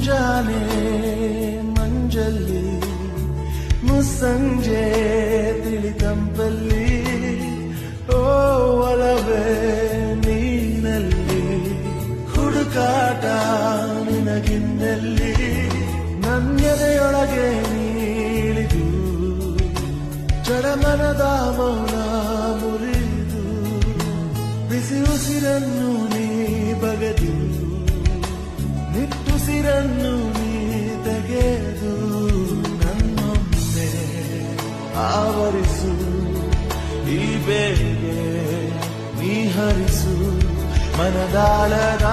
ಮುಂಜಾನೆ ಮಂಜಲ್ಲಿ ಮುಸ್ಸಂಜೆ ತಿಳಿತಂಪಲ್ಲಿ ಓ ಒಲವೇ ನೀನಲ್ಲಿ ಹುಡುಕಾಟ ನಿನಗಿನ್ನಲ್ಲಿ ನನ್ನೆದೆಯೊಳಗೆ ನೀಳಿದು ಜಡಮನದ ಮೌನ ಮುರಿದು ಬಿಸಿ ಉಸಿರನ್ನು ನೀ ಬಗೆದು ನಿಟ್ಟುಸಿರನ್ನು ನೀ ತೆಗೆದು ನನ್ನೊಮ್ಮೆ ಆವರಿಸು ಈ ಬೇಗೆ ನೀ ಹರಿಸು ಮನದಾಳದ